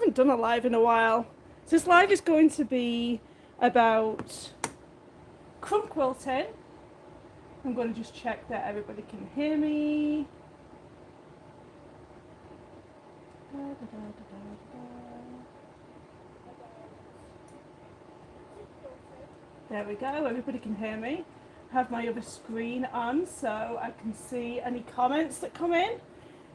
haven't done a live in a while. So this live is going to be about crumb quilting. I'm going to just check that everybody can hear me. There we go, everybody can hear me. I have my other screen on so I can see any comments that come in.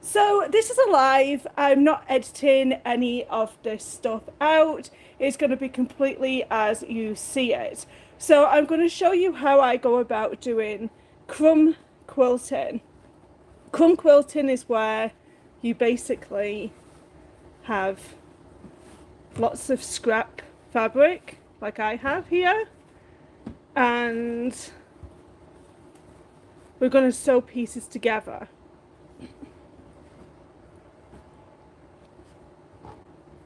So this is a live. I'm not editing any of this stuff out. It's going to be completely as you see it. So I'm going to show you how I go about doing crumb quilting. Crumb quilting is where you basically have lots of scrap fabric like I have here, and we're going to sew pieces together.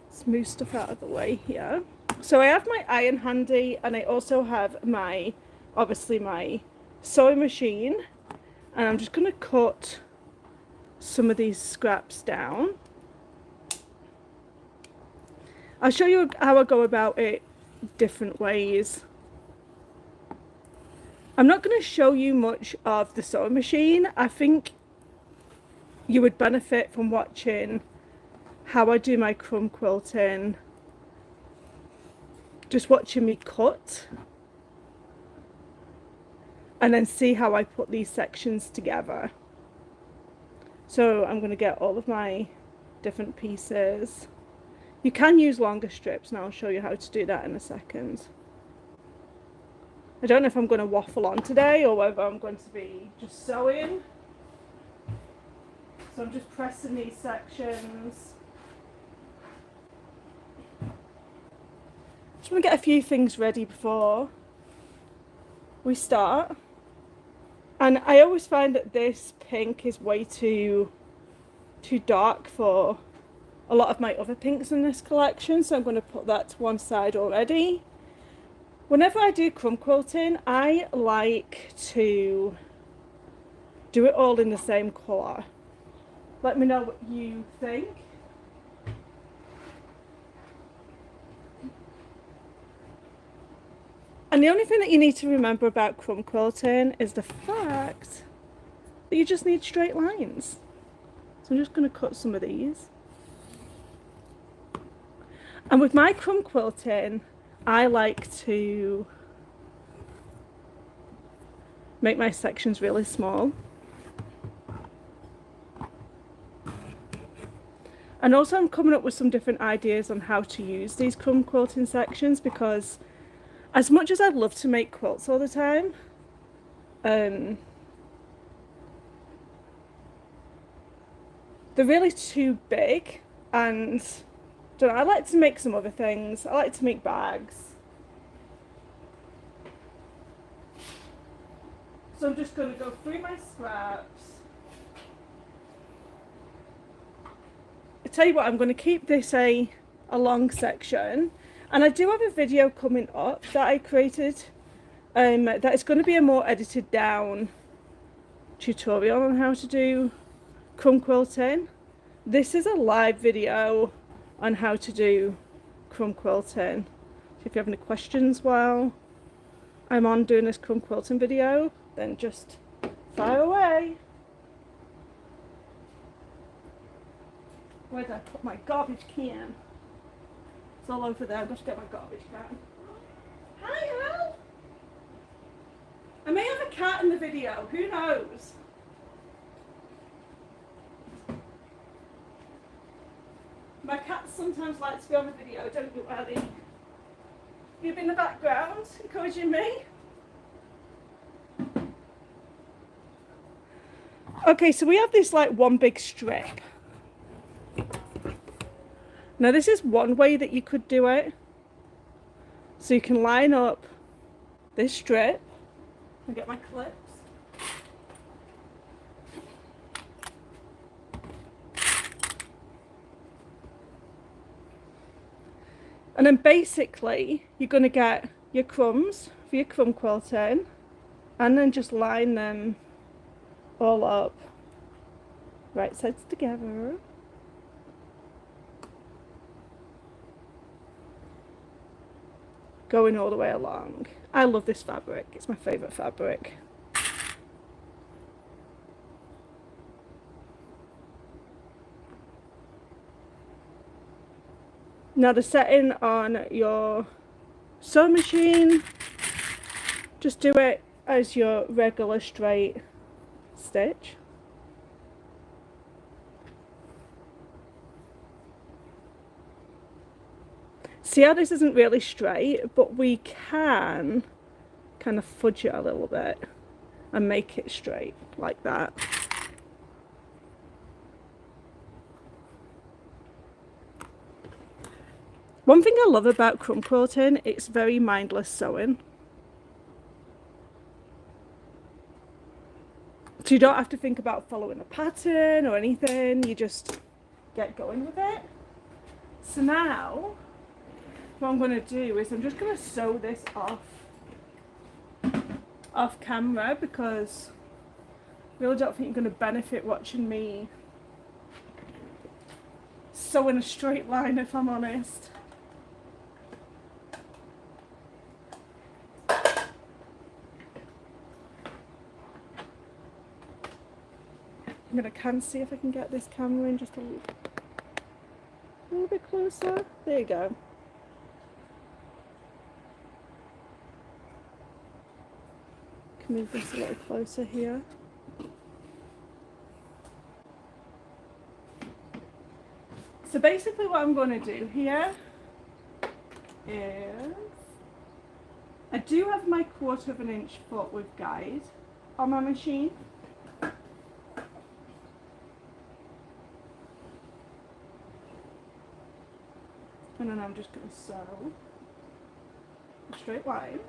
Let's move stuff out of the way here. So I have my iron handy, and I also have my, obviously my sewing machine, and I'm just going to cut some of these scraps down. I'll show you how I go about it different ways. I'm not going to show you much of the sewing machine. I think you would benefit from watching how I do my crumb quilting, just watching me cut, and then see how I put these sections together. So I'm going to get all of my different pieces. You can use longer strips, and I'll show you how to do that in a second. I don't know if I'm going to waffle on today or whether I'm going to be just sewing. So I'm just pressing these sections. Just want to get a few things ready before we start. And I always find that this pink is way too dark for a lot of my other pinks in this collection, so I'm going to put that to one side already. Whenever I do crumb quilting, I like to do it all in the same colour. Let me know what you think. And the only thing that you need to remember about crumb quilting is the fact that you just need straight lines. So I'm just going to cut some of these. And with my crumb quilting, I like to make my sections really small. And also I'm coming up with some different ideas on how to use these crumb quilting sections, because as much as I'd love to make quilts all the time, they're really too big, and I like to make some other things. I like to make bags. So I'm just going to go through my scraps. I tell you what, I'm going to keep this a long section, and I do have a video coming up that I created that is going to be a more edited down tutorial on how to do crumb quilting. This is a live video on how to do crumb quilting. So if you have any questions while I'm on doing this crumb quilting video, then just fire away. Where did I put my garbage can? It's all over there. I've got to get my garbage can. Hi, Al! I may have a cat in the video, who knows? My cats sometimes like to be on the video, don't you, Ellie? You've in the background, encouraging me. Okay, so we have this like one big strip. Now this is one way that you could do it. So you can line up this strip and get my clips. And then basically you're going to get your crumbs for your crumb quilting, and then just line them all up, right sides together. going all the way along. I love this fabric. It's my favourite fabric. Now the setting on your sewing machine, just do it as your regular straight stitch. See how this isn't really straight, but we can kind of fudge it a little bit and make it straight like that. One thing I love about crumb quilting, it's very mindless sewing. So you don't have to think about following a pattern or anything, you just get going with it. So now, what I'm going to do is I'm just going to sew this off camera, because I really don't think you're going to benefit watching me sew in a straight line, if I'm honest. I'm going to see if I can get this camera in just a little bit closer. There you go. Can move this a little closer here. So basically what I'm going to do here is, I do have my 1/4 inch foot with guide on my machine. And then I'm just going to sew a straight line.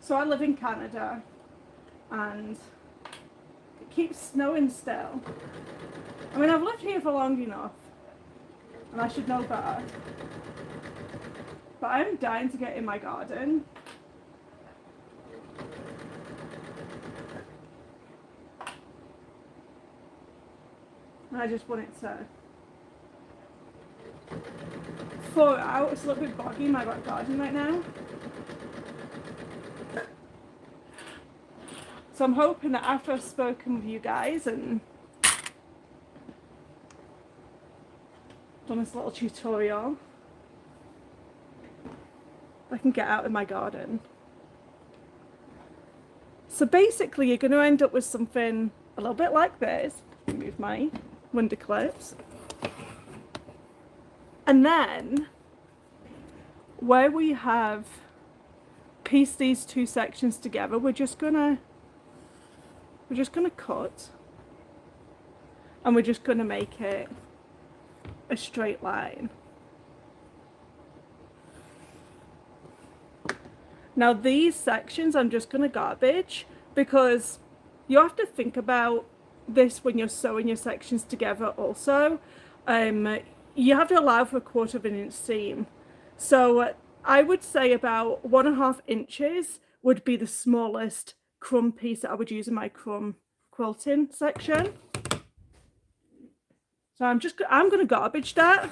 So I live in Canada and it keeps snowing still. I mean, I've lived here for long enough and I should know better. But I'm dying to get in my garden. And I just want it to thaw out. It's a little bit boggy in my back garden right now. So I'm hoping that after I've spoken with you guys and done this little tutorial, I can get out in my garden. So basically you're going to end up with something a little bit like this. Move my window clips. And then where we have pieced these two sections together, we're just gonna cut, and we're just gonna make it a straight line. Now these sections I'm just going to garbage, because you have to think about this when you're sewing your sections together also. You have to allow for a 1/4 inch seam. So I would say about 1.5 inches would be the smallest crumb piece that I would use in my crumb quilting section. So I'm going to garbage that.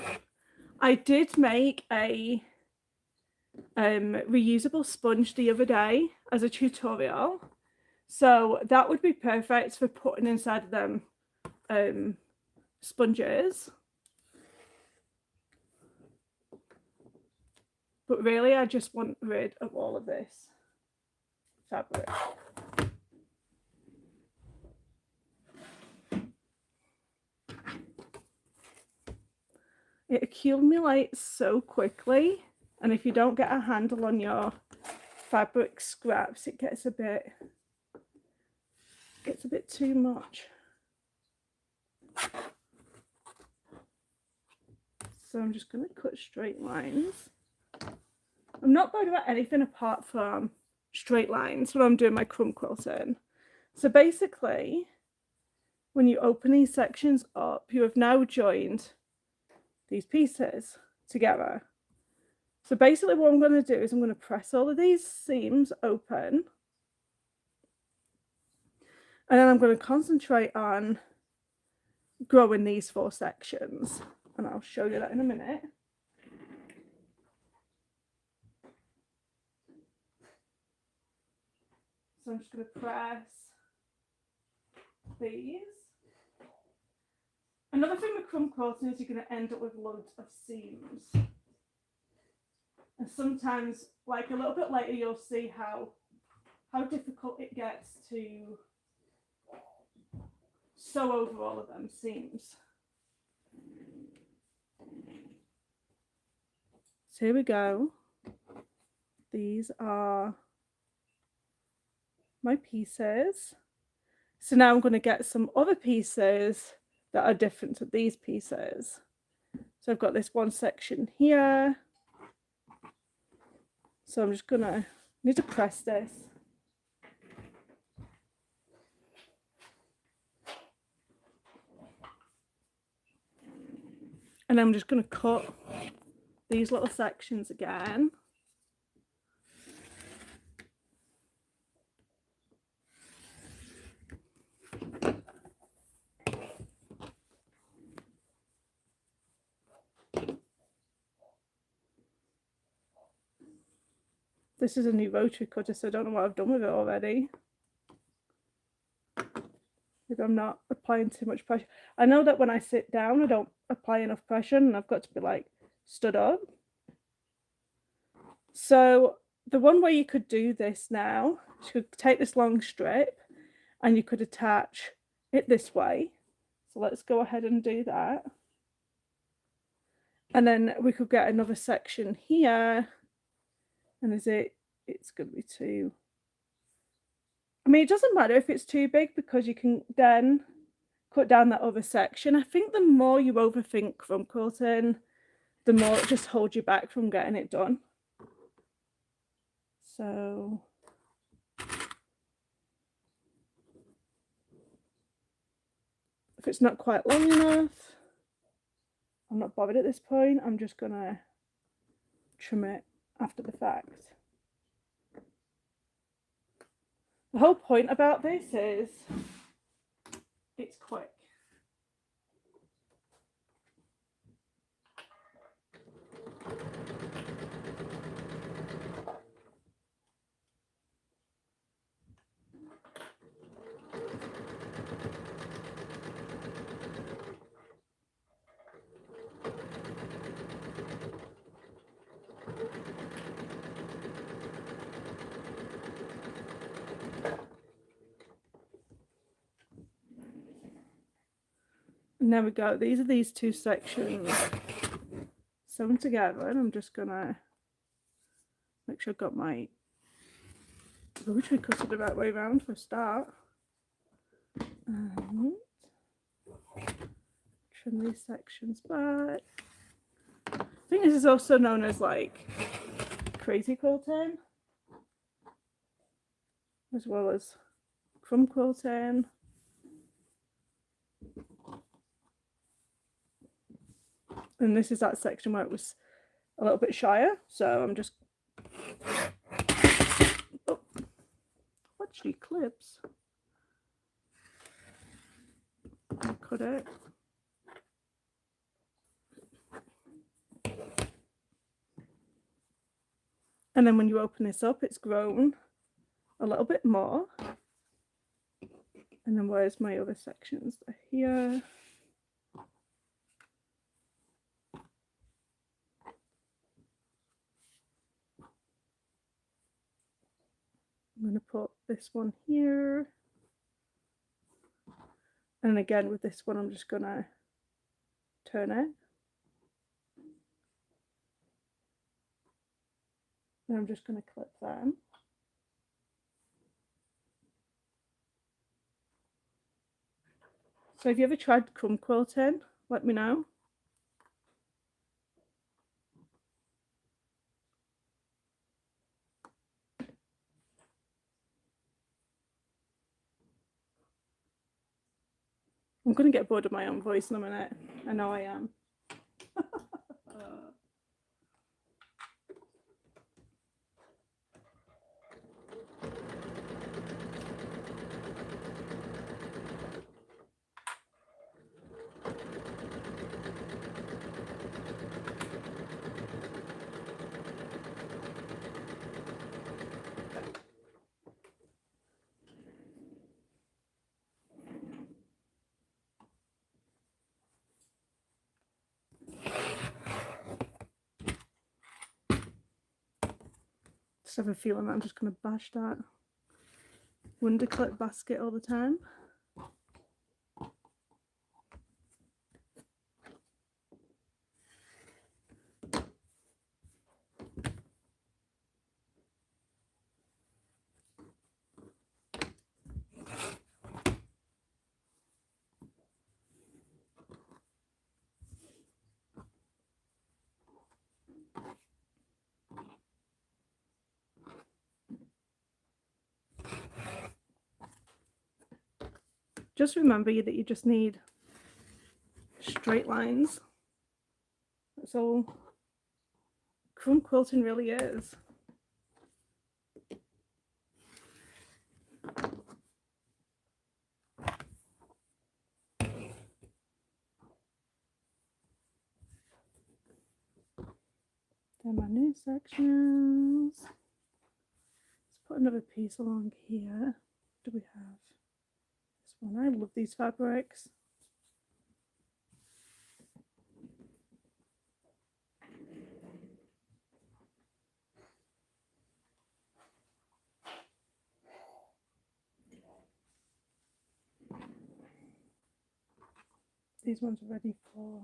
I did make a reusable sponge the other day as a tutorial, so that would be perfect for putting inside of them sponges. But really I just want rid of all of this fabric. It accumulates so quickly, and if you don't get a handle on your fabric scraps, it gets a bit too much. So I'm just going to cut straight lines. I'm not bothered about anything apart from straight lines when I'm doing my crumb quilting. So basically, when you open these sections up, you have now joined these pieces together. So basically what I'm going to do is I'm going to press all of these seams open, and then I'm going to concentrate on growing these 4 sections, and I'll show you that in a minute. So I'm just going to press these. Another thing with crumb quilting is you're going to end up with loads of seams. And sometimes, like a little bit later, you'll see how difficult it gets to sew over all of them seams. So here we go. These are my pieces. So now I'm going to get some other pieces that are different to these pieces. So I've got this one section here. So I'm just gonna need to press this. And I'm just gonna cut these little sections again. This is a new rotary cutter, so I don't know what I've done with it already. Maybe I'm not applying too much pressure. I know that when I sit down, I don't apply enough pressure, and I've got to be like stood up. So the one way you could do this now, you could take this long strip and you could attach it this way. So let's go ahead and do that. And then we could get another section here. And it's going to be too, I mean, it doesn't matter if it's too big because you can then cut down that other section. I think the more you overthink crumb quilting, the more it just holds you back from getting it done. So if it's not quite long enough, I'm not bothered at this point. I'm just gonna trim it after the fact. The whole point about this is it's quick. And there we go. These are these 2 sections sewn together, and I'm just gonna make sure I've got my rotary cutter the right way around for a start. And trim these sections back. I think this is also known as like crazy quilting, as well as crumb quilting. And this is that section where it was a little bit shyer, so I'm just actually clips. Cut it. And then when you open this up, it's grown a little bit more. And then where's my other sections? They're here. I'm going to put this one here. And again, with this one, I'm just going to turn it. And I'm just going to clip them. So have you ever tried crumb quilting? Let me know. I'm going to get bored of my own voice in a minute. I know I am. just have a feeling that I'm just going to bash that wonder clip basket all the time. Just remember that you just need straight lines. That's all crumb quilting really is. Then my new sections. Let's put another piece along here. What do we have? This one. I love these fabrics. These ones are ready for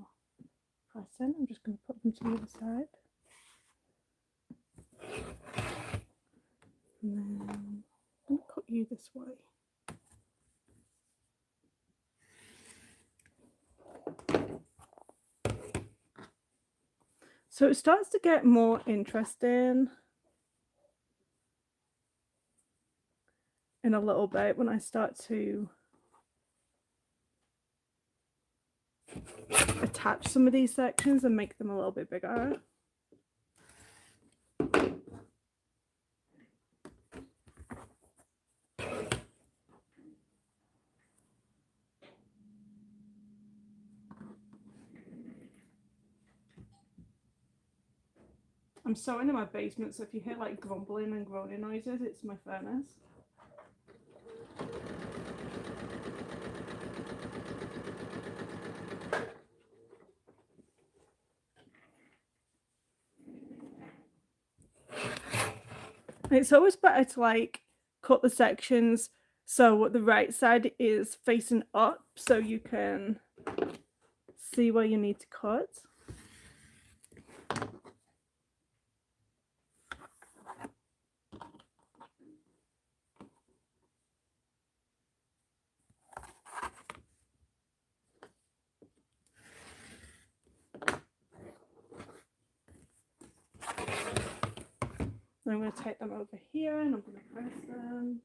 pressing. I'm just going to put them to the other side. And then I'm going to cut you this way. So it starts to get more interesting in a little bit when I start to attach some of these sections and make them a little bit bigger. I'm sewing in my basement, so if you hear like grumbling and groaning noises, it's my furnace. It's always better to like cut the sections so the right side is facing up so you can see where you need to cut. I'm going to take them over here and I'm going to press them.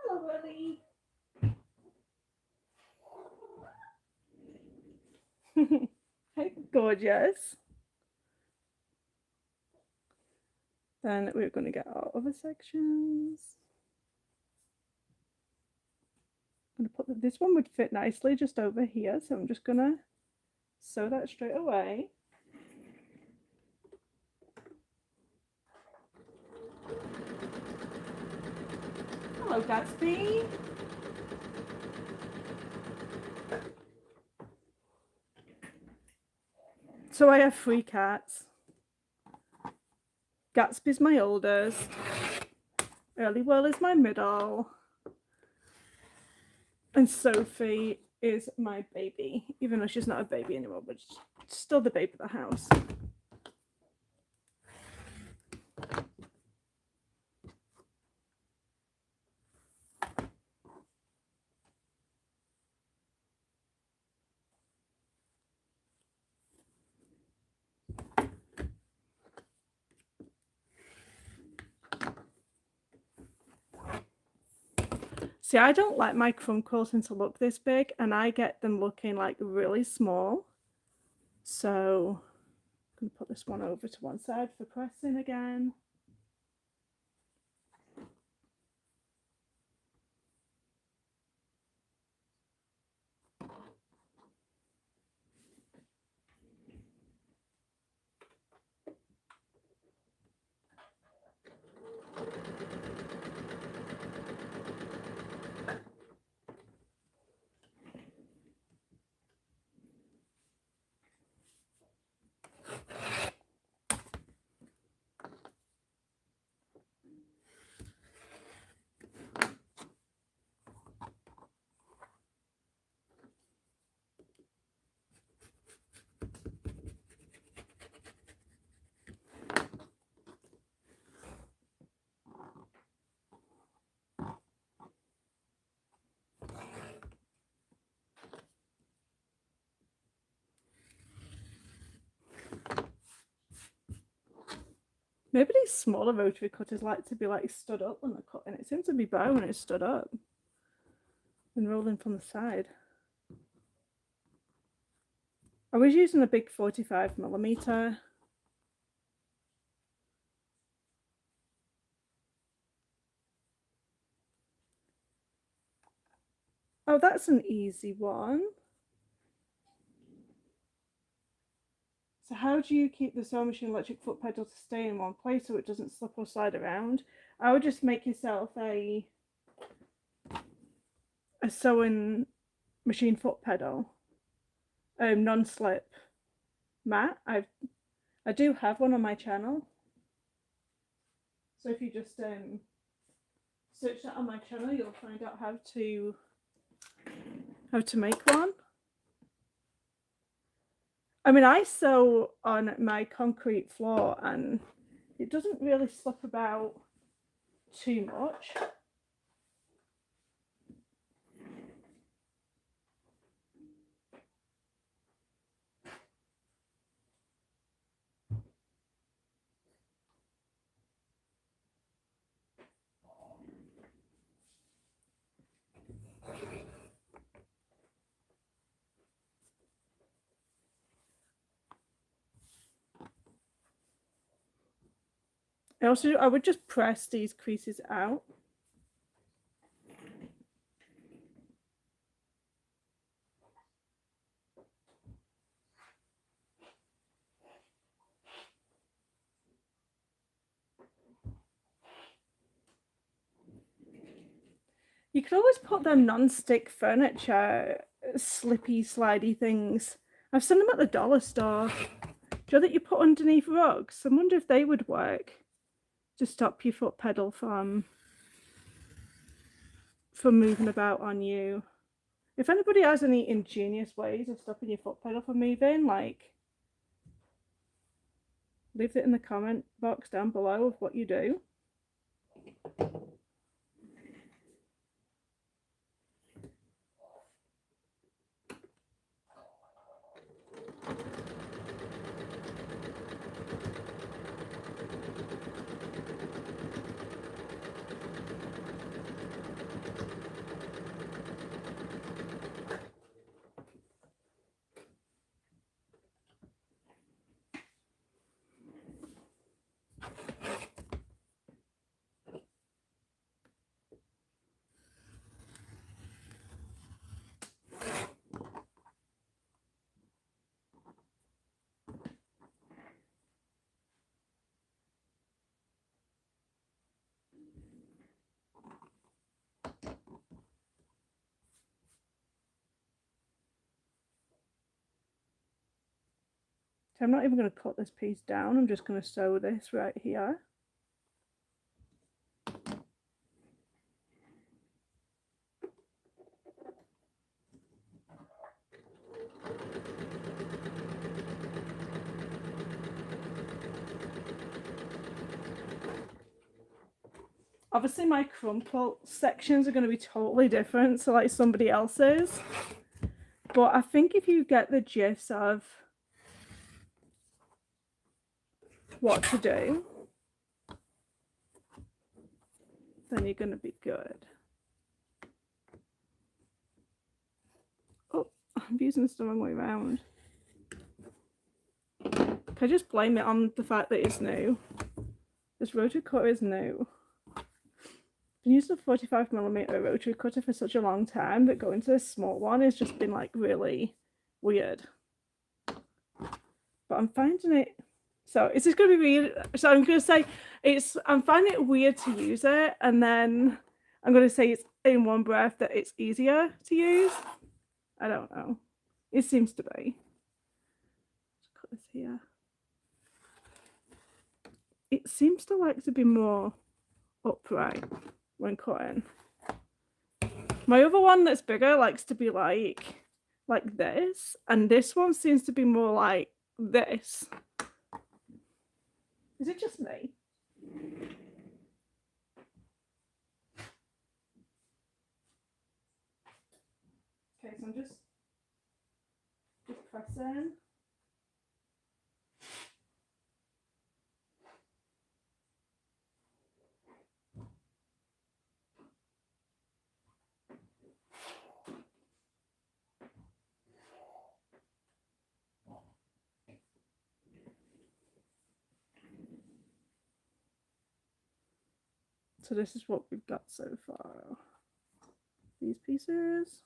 Hello, Willie. Hey, gorgeous. Then we're going to get our other sections. I'm going to put this one would fit nicely just over here, so I'm just going to sew that straight away. Hello, Gatsby. So I have 3 cats. Gatsby's my oldest. Early World is my middle. And Sophie is my baby, even though she's not a baby anymore, but she's still the baby of the house. See, I don't like my crumb quilting to look this big, and I get them looking like really small. So I'm going to put this one over to one side for pressing again. Maybe these smaller rotary cutters like to be like stood up when they're cutting. It seems to be better when it's stood up and rolling from the side. I was using a big 45mm. Oh, that's an easy one. So how do you keep the sewing machine electric foot pedal to stay in one place so it doesn't slip or slide around? I would just make yourself a sewing machine foot pedal, non-slip mat. I do have one on my channel. So if you just search that on my channel, you'll find out how to make one. I mean, I sew on my concrete floor and it doesn't really slip about too much. I would just press these creases out. You could always put them non-stick furniture, slippy, slidey things. I've seen them at the dollar store. Do you know that you put underneath rugs? I wonder if they would work to stop your foot pedal from moving about on you. If anybody has any ingenious ways of stopping your foot pedal from moving, like, leave it in the comment box down below of what you do. So I'm not even going to cut this piece down. I'm just going to sew this right here. Obviously my Crumb Quilt sections are going to be totally different to like somebody else's. But I think if you get the gist of what to do, then you're going to be good. Oh, I'm using this the wrong way around. Can I just blame it on the fact that it's new? This rotary cutter is new. I've been using a 45mm rotary cutter for such a long time that going to this small one has just been like really weird. But I'm finding it, so it's just going to be weird. So I'm going to say I'm finding it weird to use it, and then I'm going to say it's in one breath that it's easier to use. I don't know. It seems to be. Let's cut this here. It seems to like to be more upright when cutting. My other one that's bigger likes to be like this, and this one seems to be more like this. Is it just me? Okay, so I'm just pressing. So this is what we've got so far. These pieces.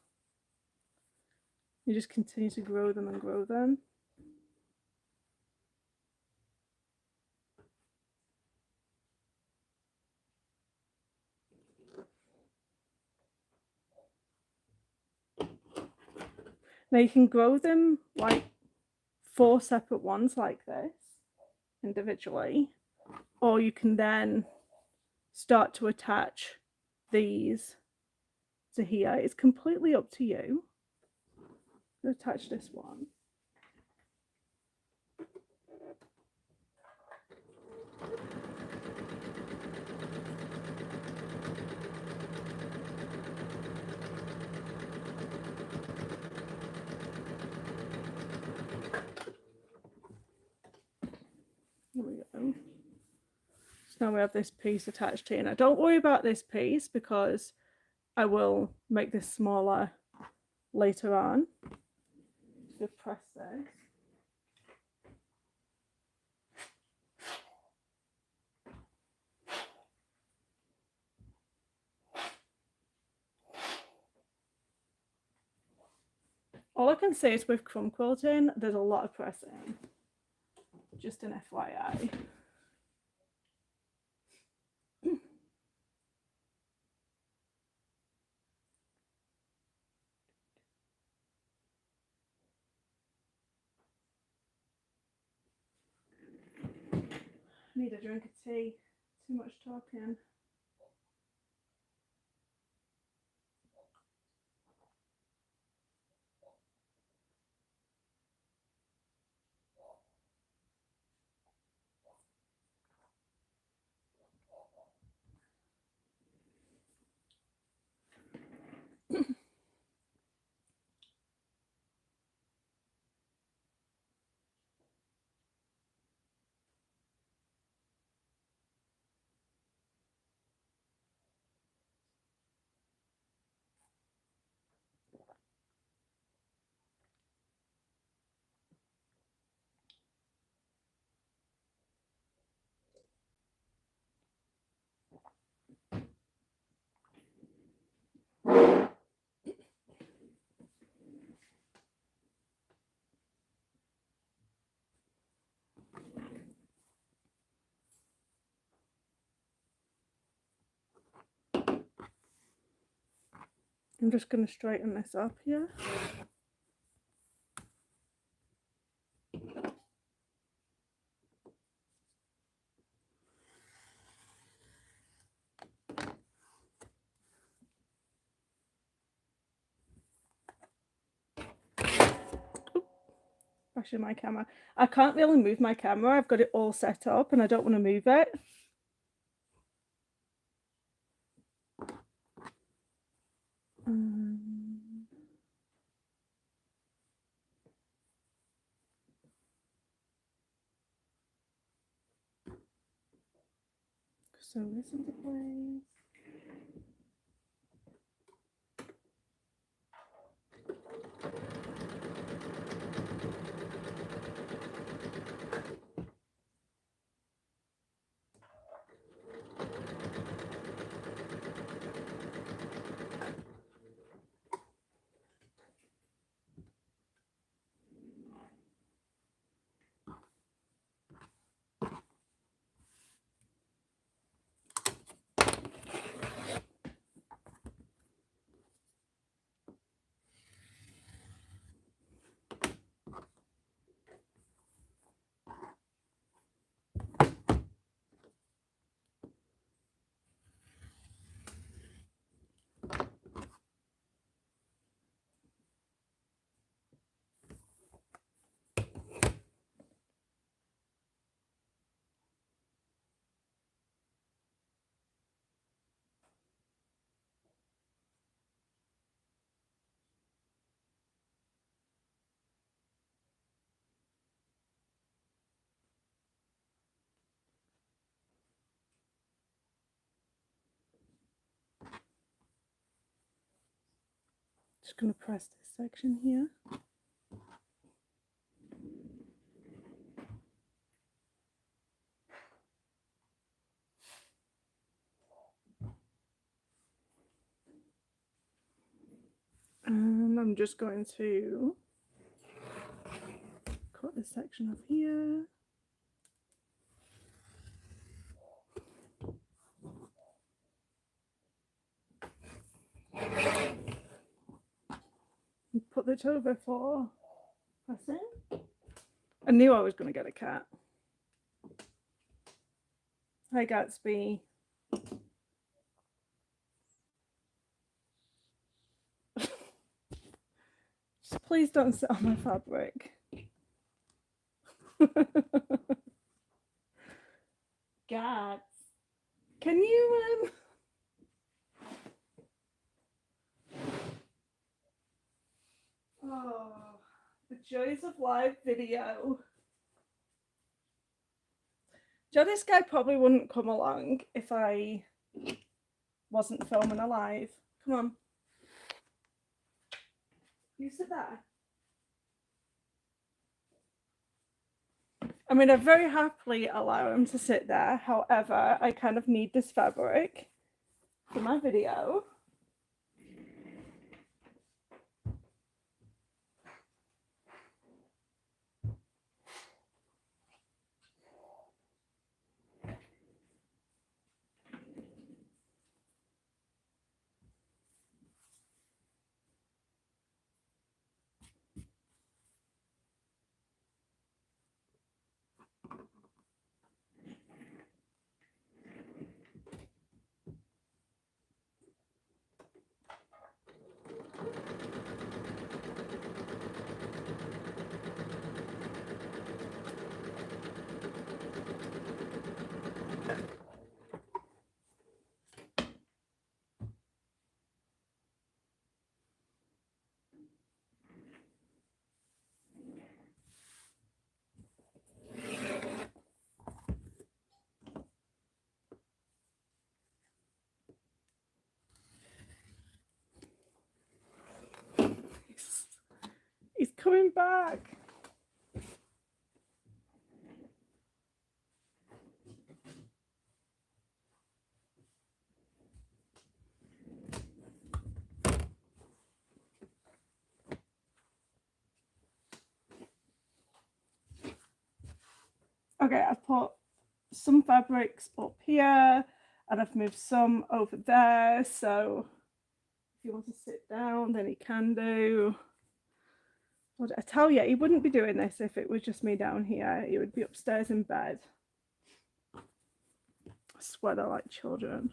You just continue to grow them and grow them. Now you can grow them like 4 separate ones like this individually, or you can then start to attach these to here. It's completely up to you. I'm going to attach this one. Here we go. So now we have this piece attached here. Now don't worry about this piece because I will make this smaller later on. Just press this. All I can say is with crumb quilting, there's a lot of pressing. Just an FYI. Need a drink of tea. Too much talking. I'm just going to straighten this up here. Bashing my camera. I can't really move my camera. I've got it all set up and I don't want to move it. So this into place. Just going to press this section here. And I'm just going to cut this section off here. And put it over for pressing. I knew I was going to get a cat. Hi, Gatsby. Just please don't sit on my fabric. Gats, can you Oh, the joys of live video. Joe, this guy probably wouldn't come along if I wasn't filming a live. Come on. You sit there. I mean, I very happily allow him to sit there. However, I kind of need this fabric for my video. He's coming back. Okay, I've put some fabrics up here and I've moved some over there. So if you want to sit down, then he can do. I tell you, he wouldn't be doing this if it was just me down here. He would be upstairs in bed. I swear they're like children.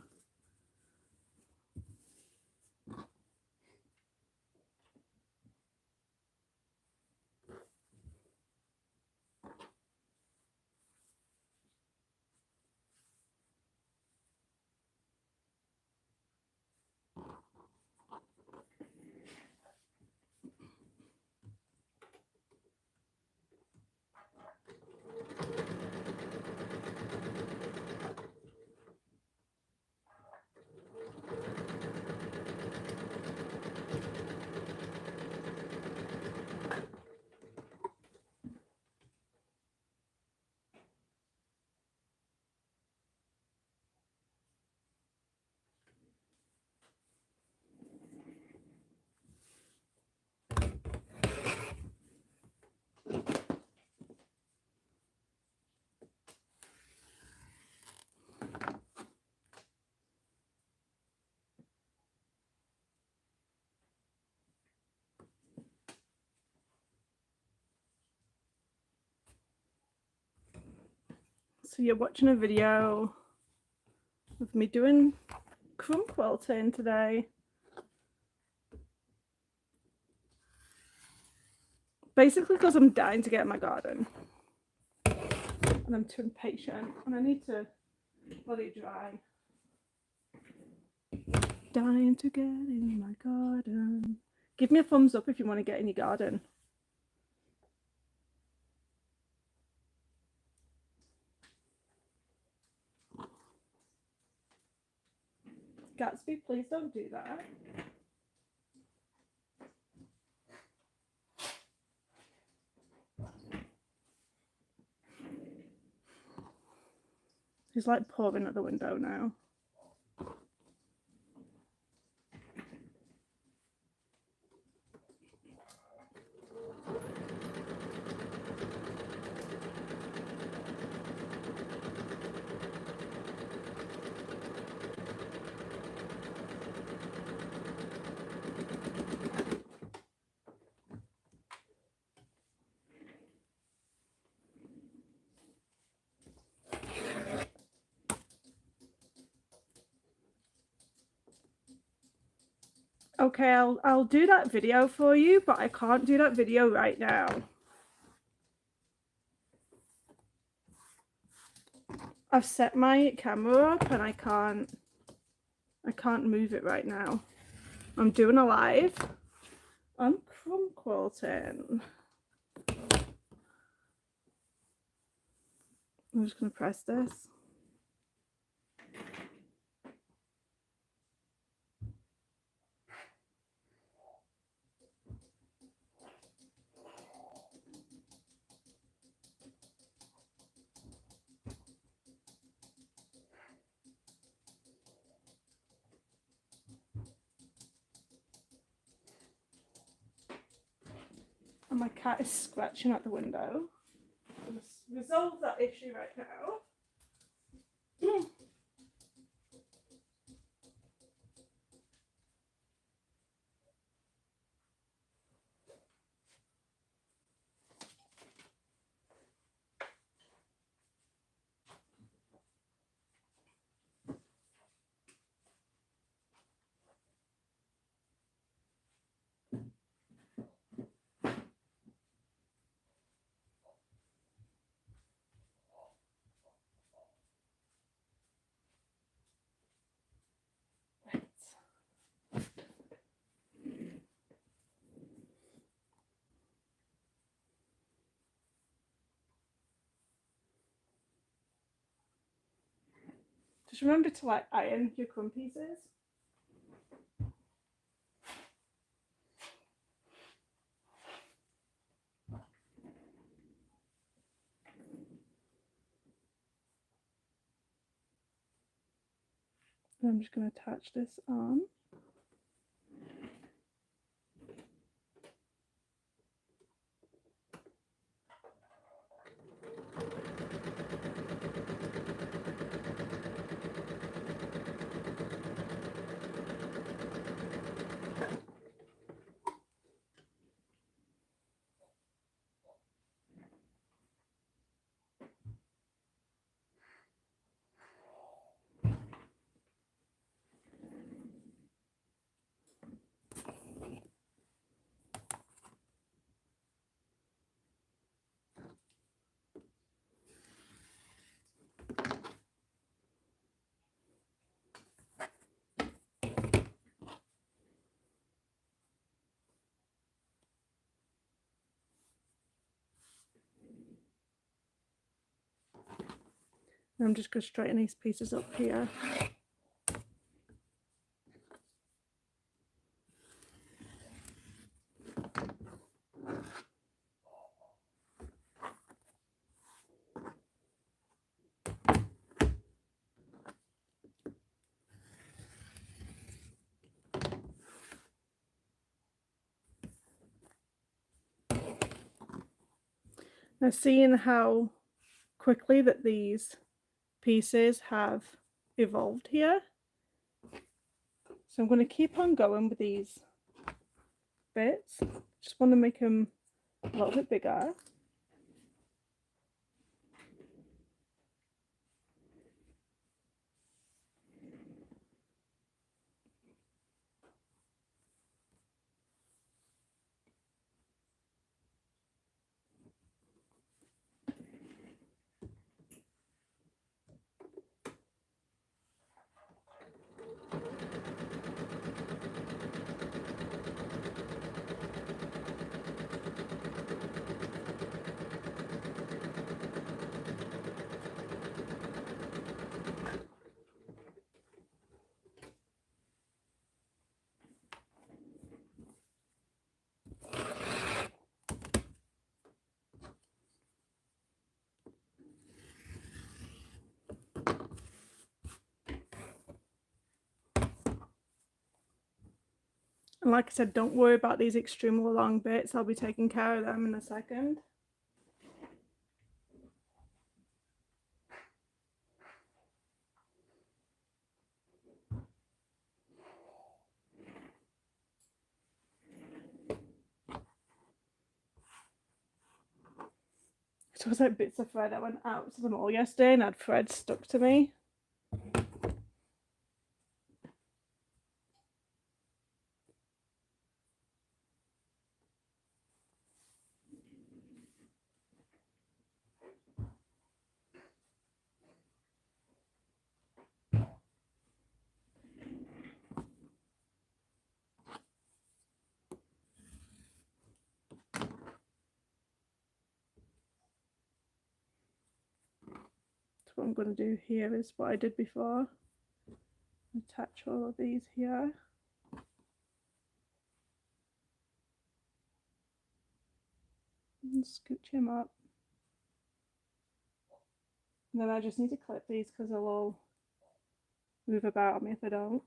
So you're watching a video of me doing crumb quilting today. Basically because I'm dying to get in my garden. And I'm too impatient and I need to let it dry. Dying to get in my garden. Give me a thumbs up if you want to get in your garden. Gatsby, please don't do that. He's like pouring at the window now. Okay, I'll do that video for you, but I can't do that video right now. I've set my camera up and I can't move it right now. I'm doing a live on crumb quilting. I'm just gonna press this. And my cat is scratching at the window. Let's resolve that issue right now. Just remember to like iron your crumb pieces. And I'm just going to attach this on. And I'm just going to straighten these pieces up here. Now, seeing how quickly that these pieces have evolved here, so I'm going to keep on going with these bits. Just want to make them a little bit bigger. And like I said, don't worry about these extremely long bits. I'll be taking care of them in a second. So it was like bits of thread that went out to the mall yesterday and had thread stuck to me. what I'm going to do here is what I did before. Attach all of these here. And scooch him up. And then I just need to clip these because they'll all move about on me if I don't.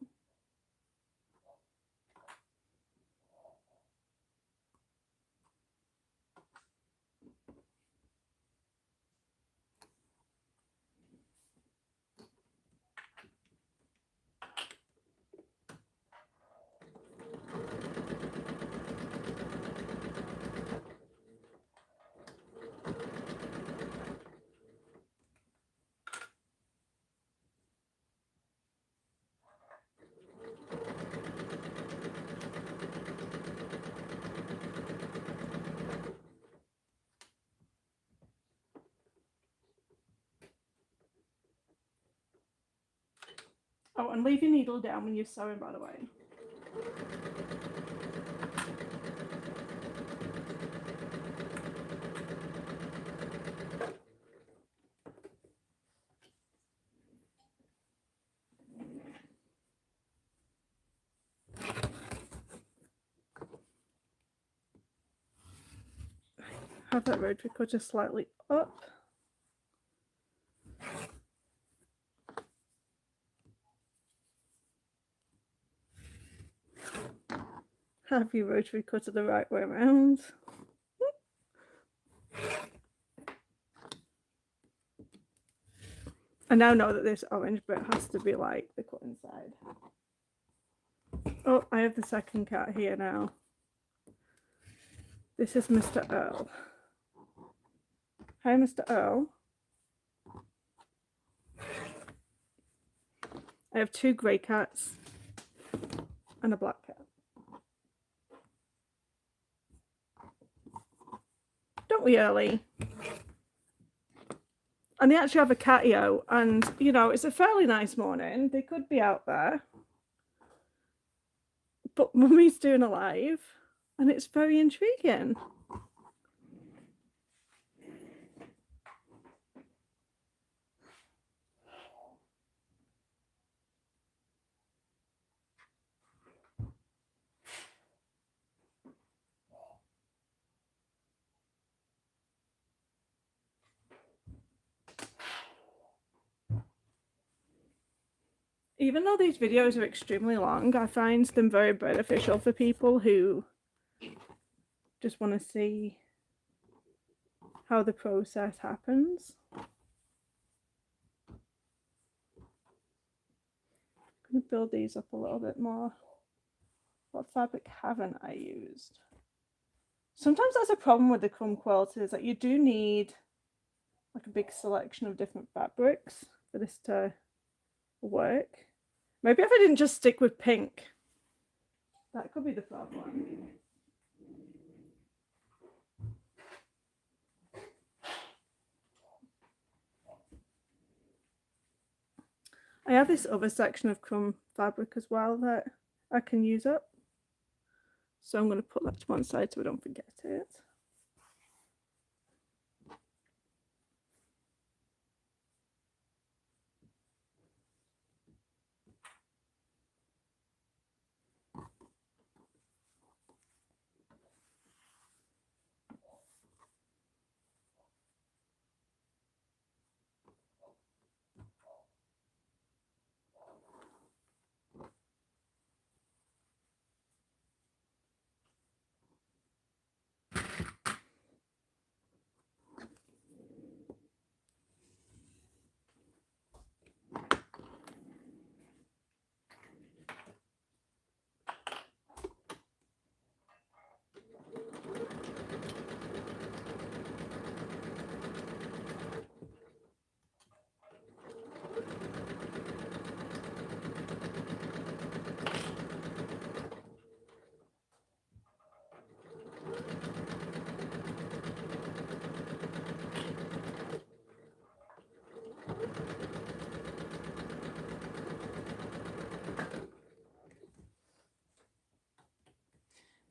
Oh, and leave your needle down when you're sewing, by the way. Have that rotary cutter slightly up. Have your rotary cutter the right way around. I now know that this orange bit has to be like the cut inside. Oh, I have the second cat here now. This is Mr. Earl. Hi, Mr. Earl. I have 2 grey cats and a black cat. Don't we, Early? And they actually have a catio, and you know, it's a fairly nice morning. They could be out there, but Mummy's doing a live, and it's very intriguing. Even though these videos are extremely long, I find them very beneficial for people who just want to see how the process happens. I'm going to build these up a little bit more. What fabric haven't I used? Sometimes that's a problem with the Crumb Quilt, is that you do need like a big selection of different fabrics for this to work. Maybe if I didn't just stick with pink, that could be the problem. I have this other section of crumb fabric as well that I can use up. So I'm going to put that to one side so I don't forget it.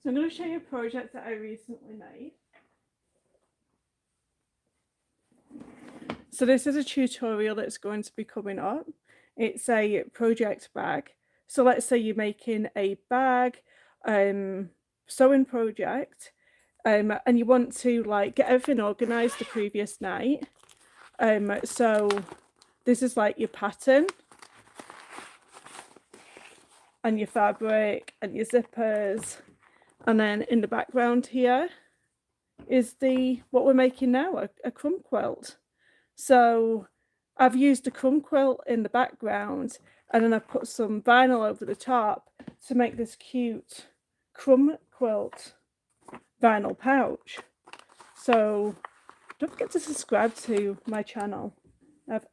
So I'm going to show you a project that I recently made. So this is a tutorial that's going to be coming up. It's a project bag. So let's say you're making a bag sewing project, and you want to like get everything organized the previous night. So this is like your pattern and your fabric and your zippers, and then in the background here is what we're making now, a crumb quilt. So I've used a crumb quilt in the background, and then I've put some vinyl over the top to make this cute crumb quilt vinyl pouch. So don't forget to subscribe to my channel. I have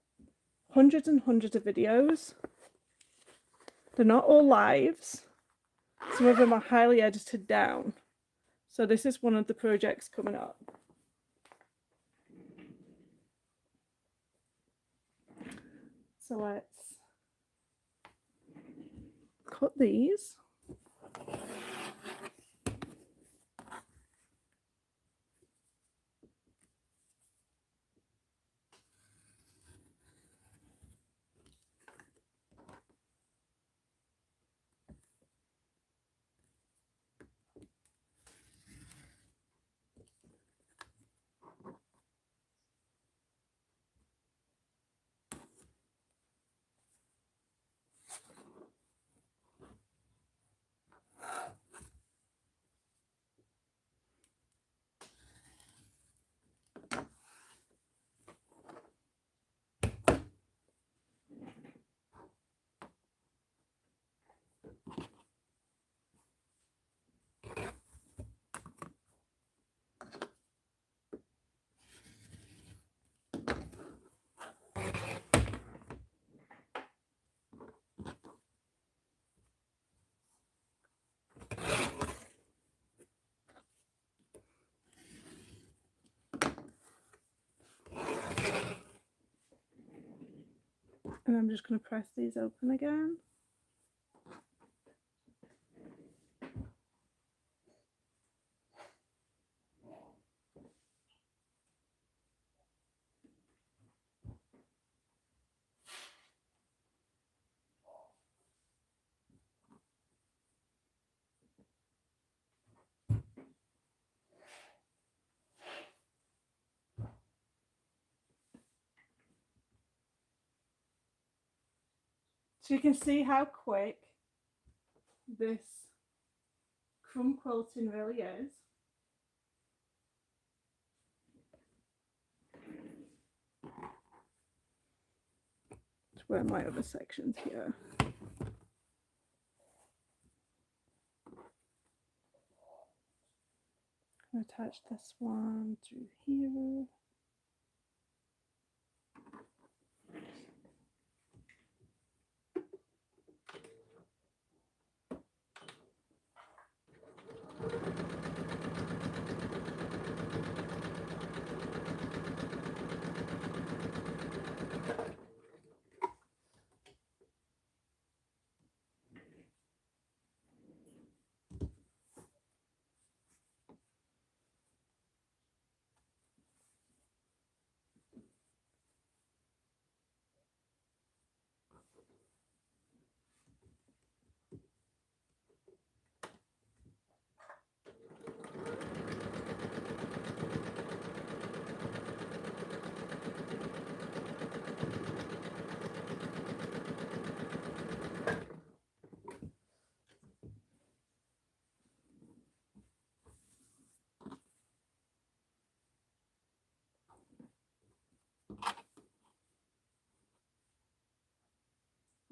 hundreds and hundreds of videos. They're not all lives. Some of them are highly edited down. So this is one of the projects coming up. So let's cut these. And I'm just going to press these open again. So you can see how quick this crumb quilting really is. To wear my other sections here. Attach this one through here.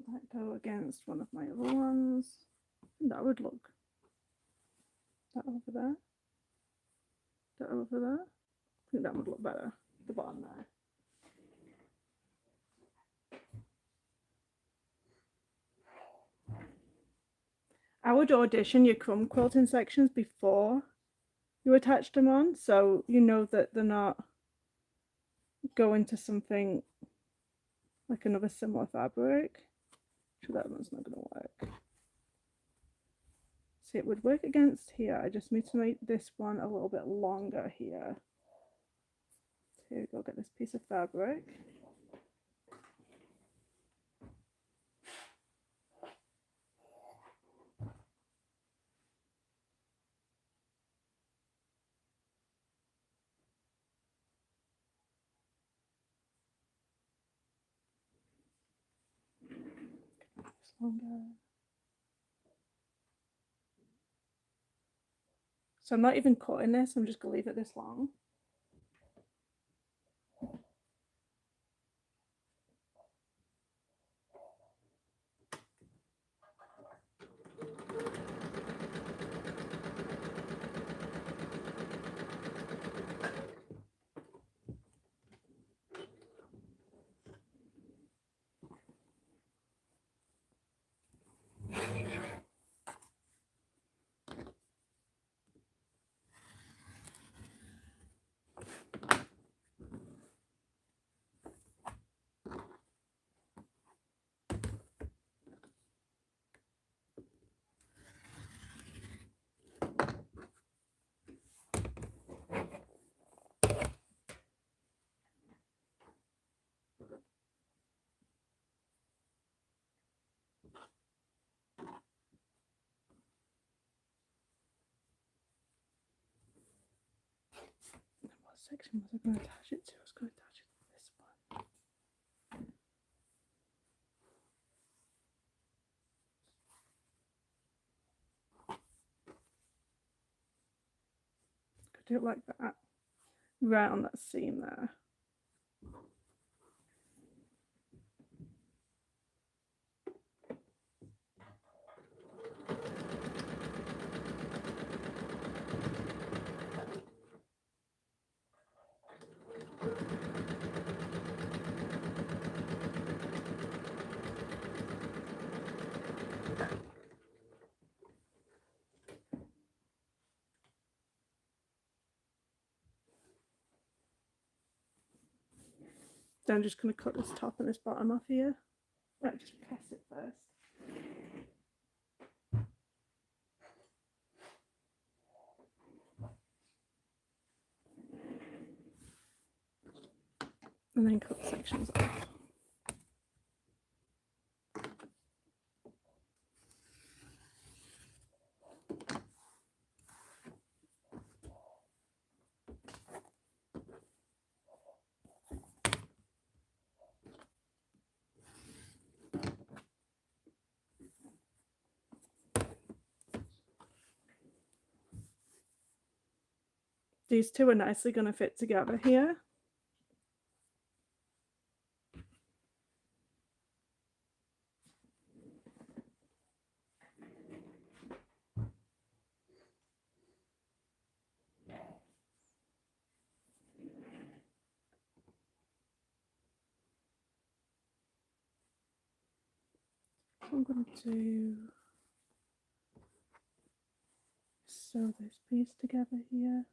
That go against one of my other ones. That would look. That over there. That over there. I think that would look better. The bottom there. I would audition your crumb quilting sections before you attach them on, so you know that they're not going to something like another similar fabric. So that one's not going to work. See, it would work against here. I just need to make this one a little bit longer here. here we go, get this piece of fabric. Longer. So I'm not even cutting this, I'm just going to leave it this long. What section was I going to attach it to? I was going to attach it to this one. Could do it like that, right on that seam there. Then I'm just going to cut this top and this bottom off here. Right, just press it first. And then cut sections off. These two are nicely going to fit together here. I'm going to sew this piece together here.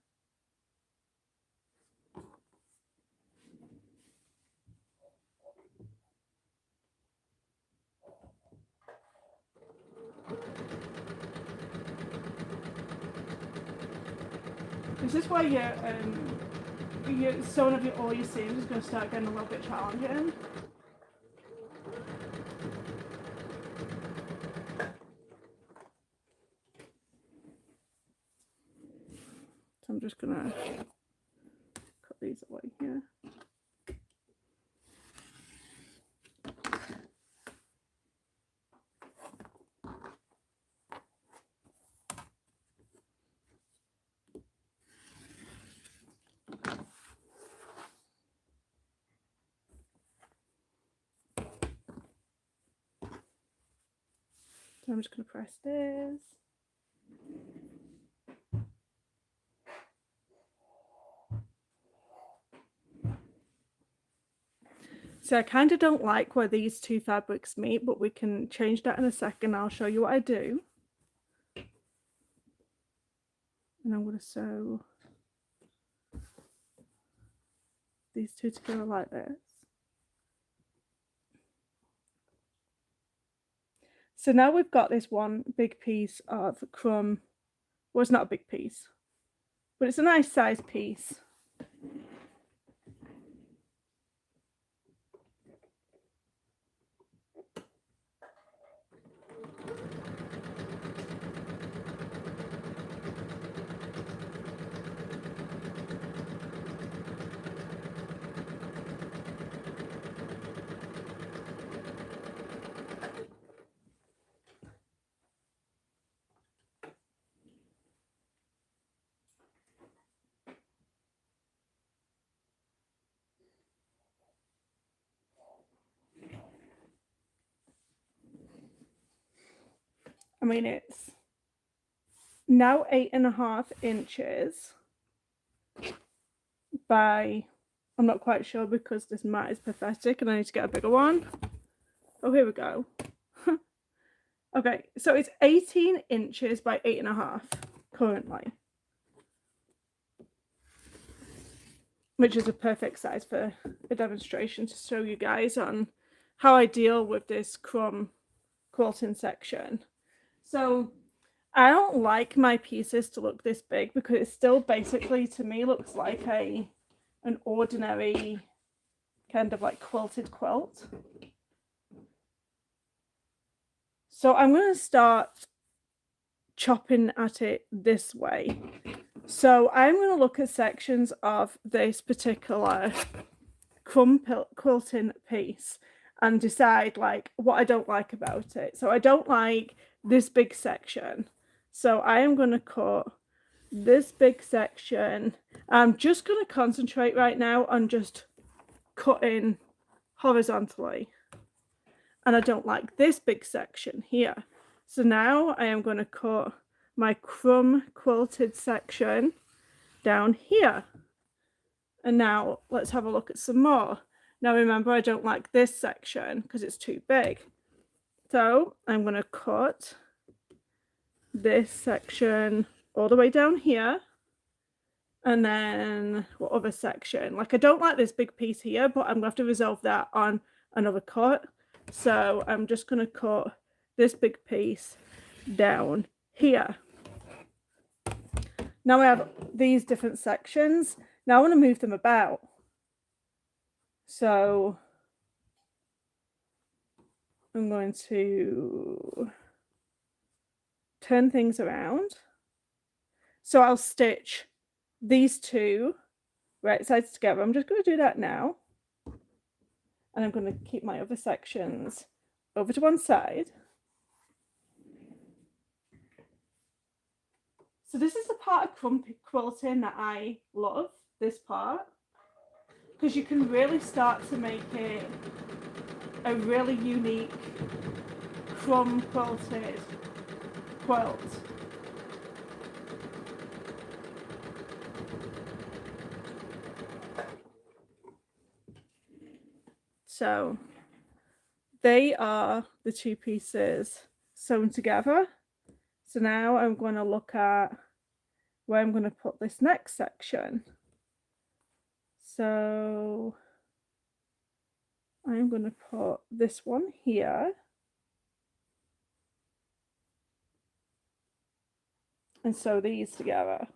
This is why you're sewing up all your seams is going to start getting a little bit challenging. So I'm just going to cut these away here. So I'm just going to press this. So I kind of don't like where these two fabrics meet, but we can change that in a second. I'll show you what I do. And I'm going to sew these two together like this. So now we've got this one big piece of crumb. Well, it's not a big piece, but it's a nice size piece. mean, it's now 8.5 inches by, I'm not quite sure because this mat is pathetic and I need to get a bigger one. Oh, here we go. Okay, so it's 18 inches by 8.5 currently, which is a perfect size for a demonstration to show you guys on how I deal with this crumb quilting section. So I don't like my pieces to look this big because it still basically to me looks like an ordinary kind of like quilted quilt. So I'm going to start chopping at it this way. So I'm going to look at sections of this particular crumb quilting piece and decide like what I don't like about it. So I don't like this big section. So I am going to cut this big section. I'm just going to concentrate right now on just cutting horizontally. And I don't like this big section here. So now I am going to cut my crumb quilted section down here. And now let's have a look at some more. Now remember, I don't like this section because it's too big. So I'm going to cut this section all the way down here. And then what other section? Like I don't like this big piece here, but I'm going to have to resolve that on another cut. So I'm just going to cut this big piece down here. Now I have these different sections. Now I want to move them about. So I'm going to turn things around. So I'll stitch these two right sides together. I'm just going to do that now. And I'm going to keep my other sections over to one side. So this is the part of crumb quilting that I love, this part, because you can really start to make it a really unique crumb quilted quilt. So they are the two pieces sewn together. So now I'm going to look at where I'm going to put this next section. So I'm going to put this one here. And sew these together.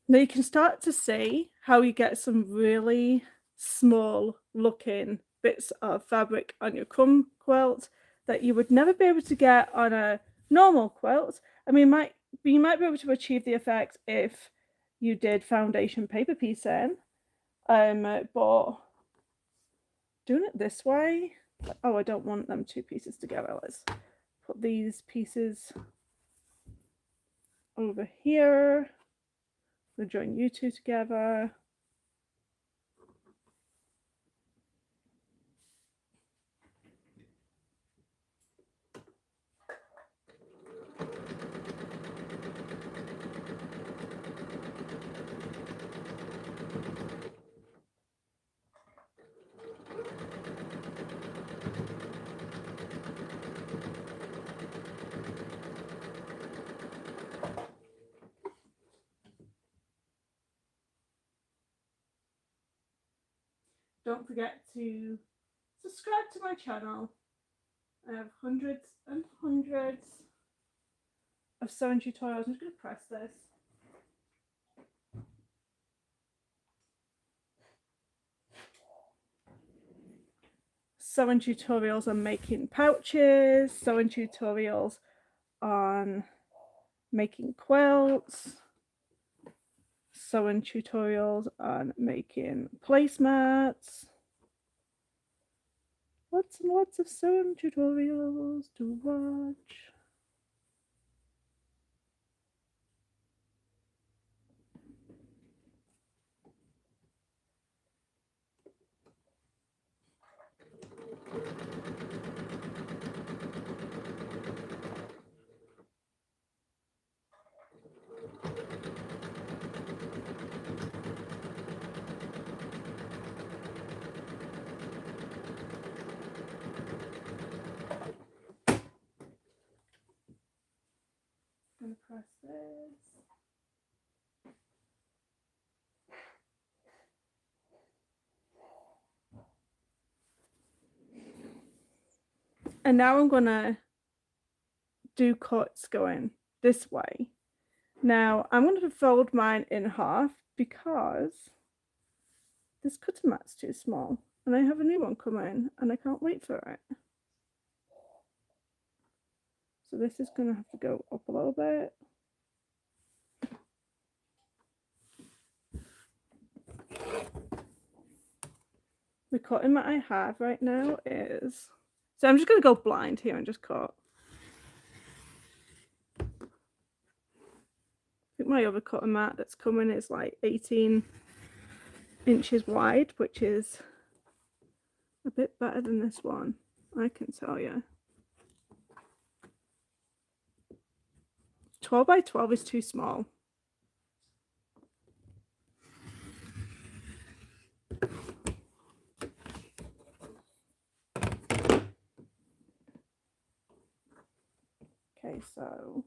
Now you can start to see how you get some really small looking bits of fabric on your crumb quilt that you would never be able to get on a normal quilt. I mean, you might be able to achieve the effect if you did foundation paper piecing, but doing it this way, oh, I don't want them two pieces together. Let's put these pieces over here. We'll join you two together. Don't forget to subscribe to my channel. I have hundreds and hundreds of sewing tutorials. I'm just going to press this. Sewing tutorials on making pouches, sewing tutorials on making quilts, sewing tutorials on making placemats. Lots and lots of sewing tutorials to watch. I'm gonna press this. And now I'm gonna do cuts going this way. Now I'm going to fold mine in half because this cutting mat's too small and I have a new one coming and I can't wait for it. So this is going to have to go up a little bit. The cutting mat I have right now is, so I'm just going to go blind here and just cut. I think my other cutting mat that's coming is like 18 inches wide, which is a bit better than this one, I can tell you. 12 by 12 is too small. Okay, so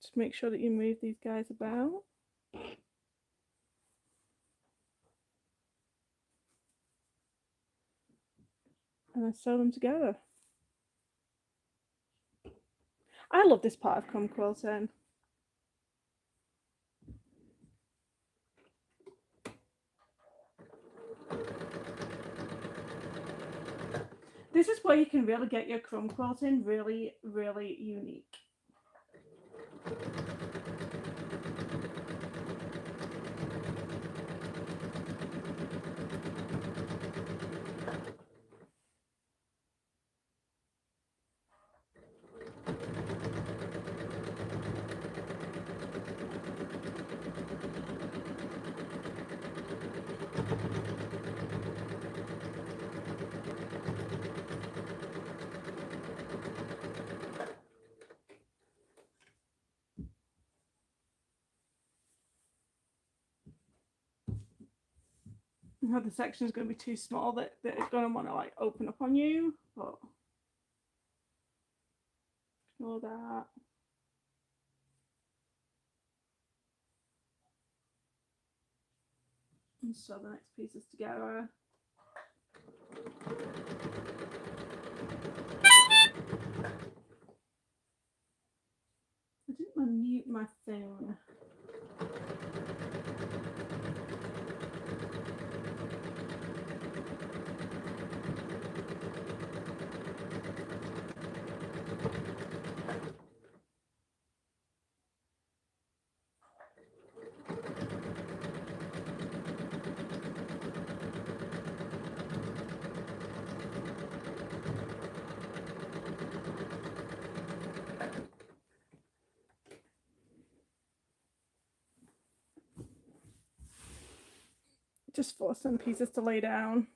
just make sure that you move these guys about. And I sew them together. I love this part of crumb quilting. This is where you can really get your crumb quilting really, really unique. Now the section is going to be too small that it's going to want to like open up on you, but ignore that. And sew the next pieces together. I didn't unmute my phone. Just for some pieces to lay down.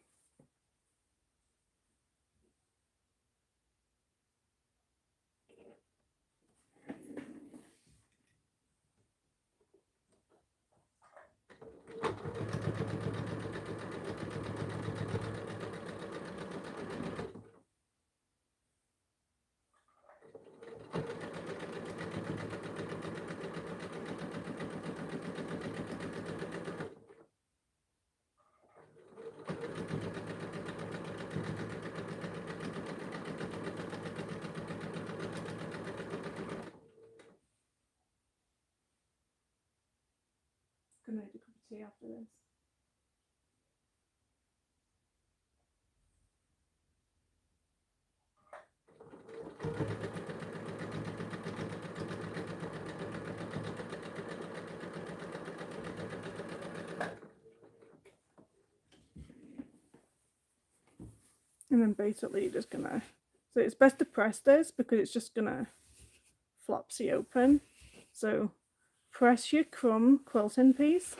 Gonna make a cup of tea after this. And then basically you're just gonna, so it's best to press this because it's just gonna flopsy open. So press your crumb quilting piece.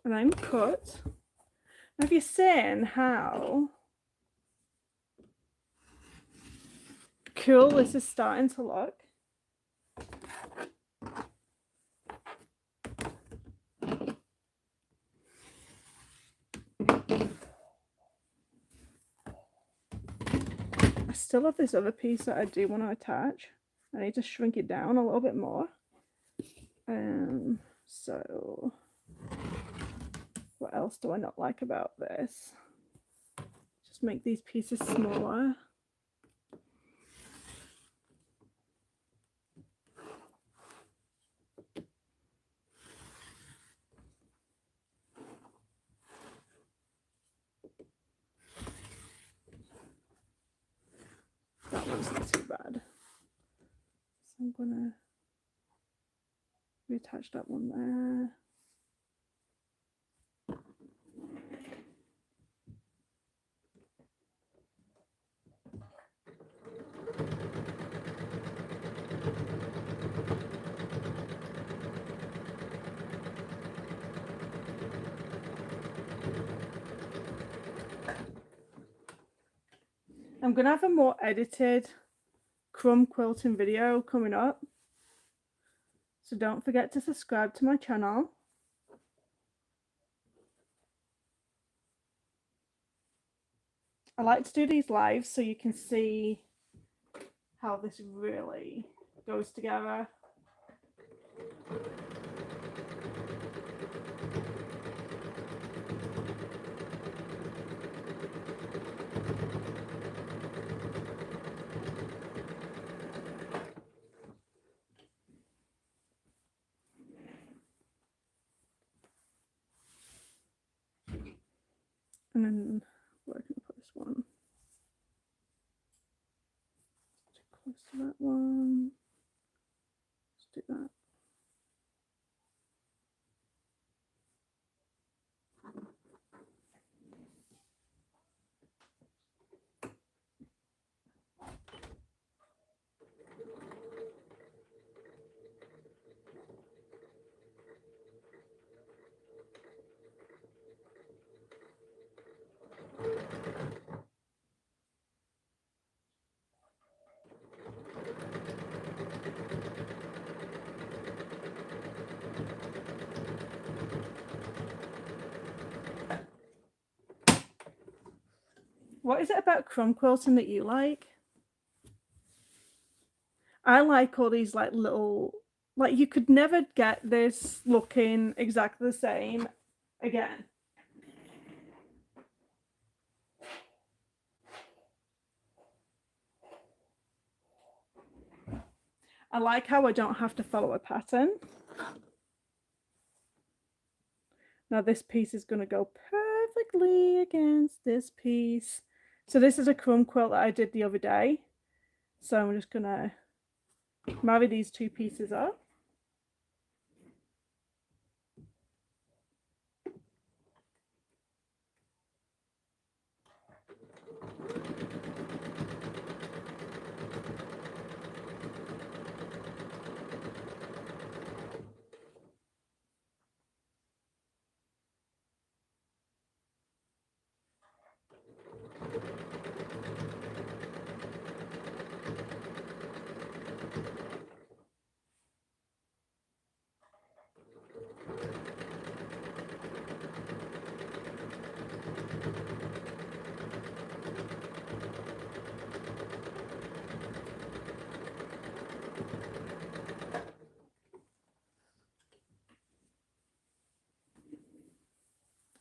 And then cut. Now, have you seen how cool this is starting to look? I still have this other piece that I do want to attach. I need to shrink it down a little bit more. So what else do I not like about this? Just make these pieces smaller. That one's not too bad. So I'm gonna reattach that one there. I'm gonna have a more edited crumb quilting video coming up, so don't forget to subscribe to my channel. I like to do these live so you can see how this really goes together. And then where can I put this one? Too close to that one. Let's do that. What is it about crumb quilting that you like? I like all these like little, like you could never get this looking exactly the same again. I like how I don't have to follow a pattern. Now this piece is going to go perfectly against this piece. So this is a crumb quilt that I did the other day. So I'm just going to marry these two pieces up.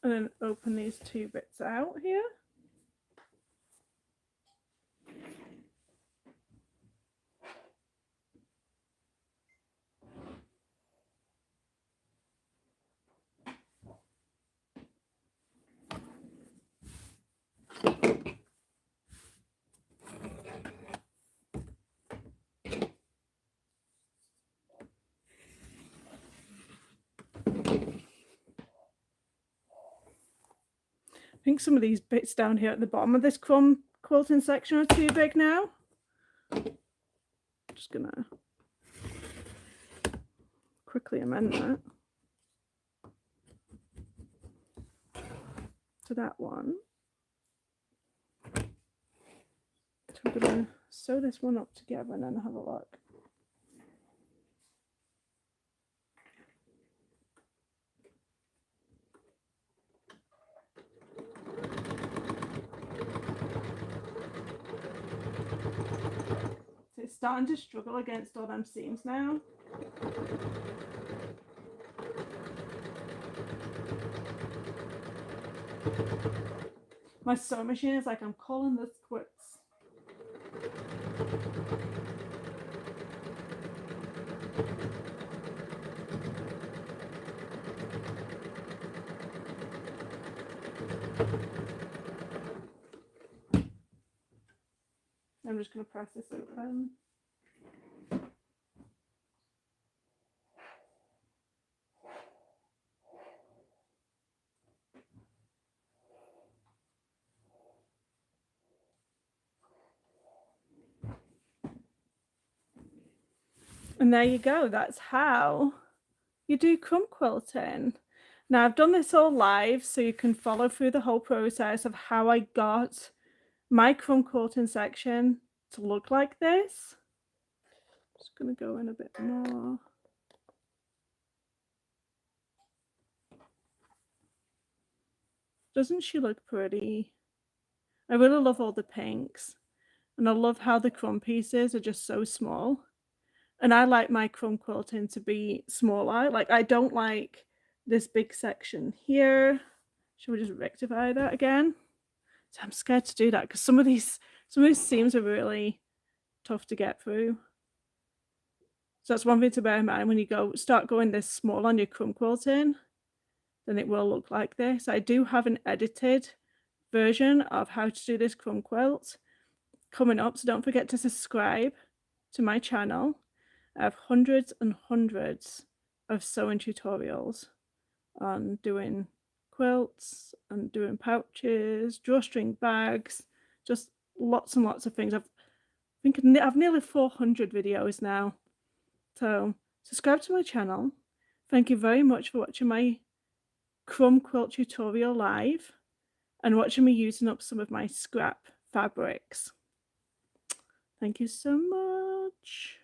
and then open these two bits out here. I think some of these bits down here at the bottom of this crumb quilting section are too big now. Just gonna quickly amend that to that one. So I'm gonna sew this one up together and then have a look. So it's starting to struggle against all them seams now. My sewing machine is like, I'm calling this quits. I'm just going to press this open. And there you go. That's how you do crumb quilting. Now I've done this all live so you can follow through the whole process of how I got my crumb quilting section to look like this. Just going to go in a bit more. Doesn't she look pretty? I really love all the pinks, and I love how the crumb pieces are just so small. And I like my crumb quilting to be smaller. Like, I don't like this big section here. Should we just rectify that again? So I'm scared to do that because some of these seams are really tough to get through. So that's one thing to bear in mind when you start going this small on your crumb quilting, then it will look like this. I do have an edited version of how to do this crumb quilt coming up, so don't forget to subscribe to my channel. I have hundreds and hundreds of sewing tutorials on doing quilts and doing pouches, drawstring bags, just lots and lots of things. I think I've nearly 400 videos now. So subscribe to my channel. Thank you very much for watching my crumb quilt tutorial live and watching me using up some of my scrap fabrics. Thank you so much.